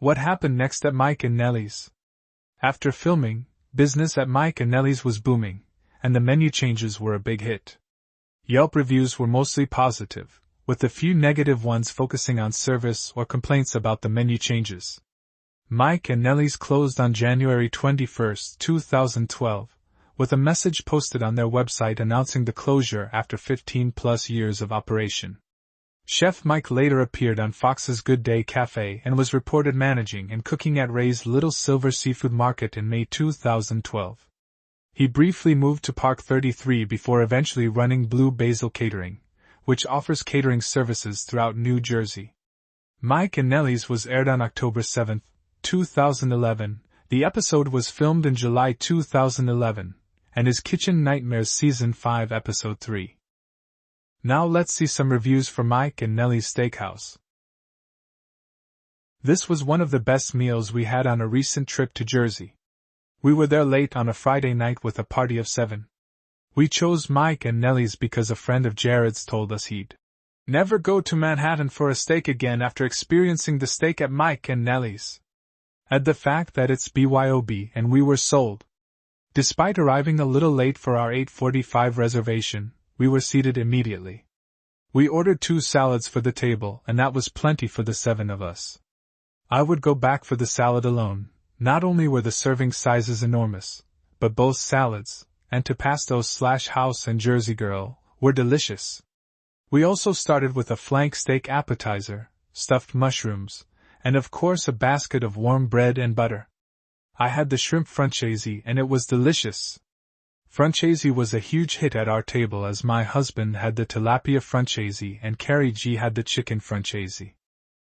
What happened next at Mike and Nellies? After filming, business at Mike and Nellies was booming, and the menu changes were a big hit. Yelp reviews were mostly positive, with a few negative ones focusing on service or complaints about the menu changes. Mike and Nellies closed on January 21, 2012, with a message posted on their website announcing the closure after 15-plus years of operation. Chef Mike later appeared on Fox's Good Day Cafe and was reported managing and cooking at Ray's Little Silver Seafood Market in May 2012. He briefly moved to Park 33 before eventually running Blue Basil Catering, which offers catering services throughout New Jersey. Mike and Nellies was aired on October 7, 2011. The episode was filmed in July 2011, and is Kitchen Nightmares Season 5 Episode 3. Now let's see some reviews for Mike and Nellies Steakhouse. This was one of the best meals we had on a recent trip to Jersey. We were there late on a Friday night with a party of 7. We chose Mike and Nellies because a friend of Jared's told us he'd never go to Manhattan for a steak again after experiencing the steak at Mike and Nellies. Add the fact that it's BYOB and we were sold. Despite arriving a little late for our 8:45 reservation, we were seated immediately. We ordered 2 salads for the table, and that was plenty for the 7 of us. I would go back for the salad alone. Not only were the serving sizes enormous, but both salads, antipasto/house and Jersey Girl, were delicious. We also started with a flank steak appetizer, stuffed mushrooms, and of course a basket of warm bread and butter. I had the shrimp franchise and it was delicious. Franchise was a huge hit at our table as my husband had the tilapia franchise and Carrie G had the chicken franchise.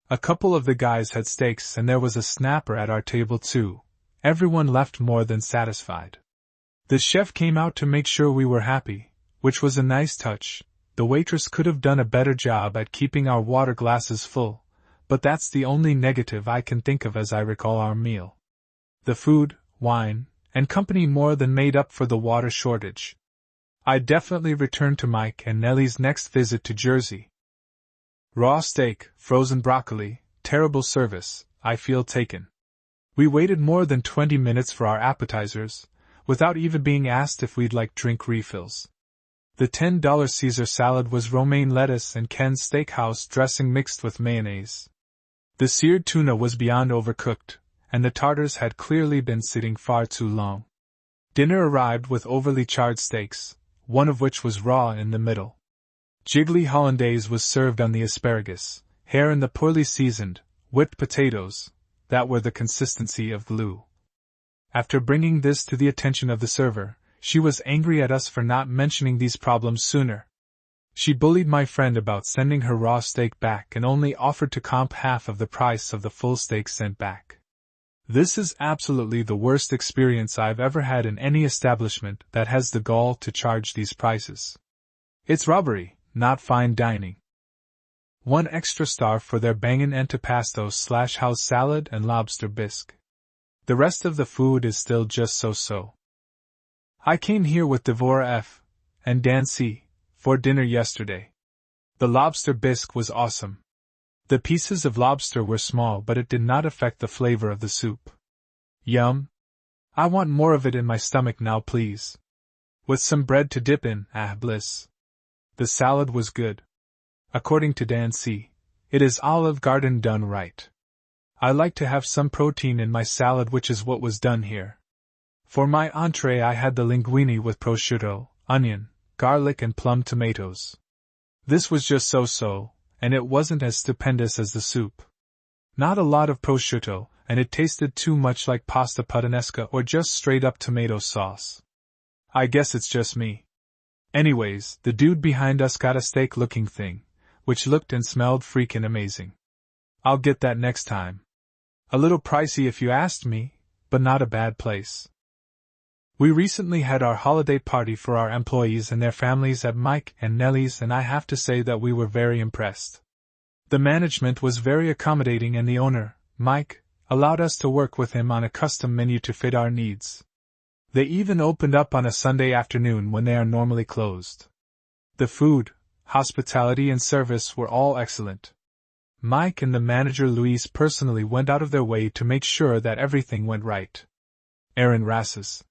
A couple of the guys had steaks and there was a snapper at our table too. Everyone left more than satisfied. The chef came out to make sure we were happy, which was a nice touch. The waitress could have done a better job at keeping our water glasses full, but that's the only negative I can think of as I recall our meal. The food, wine, and company more than made up for the water shortage. I definitely return to Mike and Nellies' next visit to Jersey. Raw steak, frozen broccoli, terrible service, I feel taken. We waited more than 20 minutes for our appetizers, without even being asked if we'd like drink refills. The $10 Caesar salad was romaine lettuce and Ken's Steakhouse dressing mixed with mayonnaise. The seared tuna was beyond overcooked, and the tartars had clearly been sitting far too long. Dinner arrived with overly charred steaks, one of which was raw in the middle. Jiggly hollandaise was served on the asparagus, hare and the poorly seasoned, whipped potatoes, that were the consistency of glue. After bringing this to the attention of the server, she was angry at us for not mentioning these problems sooner. She bullied my friend about sending her raw steak back and only offered to comp half of the price of the full steak sent back. This is absolutely the worst experience I've ever had in any establishment that has the gall to charge these prices. It's robbery, not fine dining. 1 extra star for their bangin' antipasto/house salad and lobster bisque. The rest of the food is still just so-so. I came here with Devora F. and Dan C. for dinner yesterday. The lobster bisque was awesome. The pieces of lobster were small but it did not affect the flavor of the soup. Yum! I want more of it in my stomach now please. With some bread to dip in, bliss. The salad was good. According to Dan C., it is Olive Garden done right. I like to have some protein in my salad which is what was done here. For my entree I had the linguine with prosciutto, onion, garlic and plum tomatoes. This was just so-so, and it wasn't as stupendous as the soup. Not a lot of prosciutto, and it tasted too much like pasta puttanesca or just straight-up tomato sauce. I guess it's just me. Anyways, the dude behind us got a steak-looking thing, which looked and smelled freaking amazing. I'll get that next time. A little pricey if you asked me, but not a bad place. We recently had our holiday party for our employees and their families at Mike and Nellies, and I have to say that we were very impressed. The management was very accommodating and the owner, Mike, allowed us to work with him on a custom menu to fit our needs. They even opened up on a Sunday afternoon when they are normally closed. The food, hospitality and service were all excellent. Mike and the manager Louise personally went out of their way to make sure that everything went right. Aaron Rasses.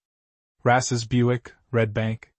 Rasses Buick, Red Bank.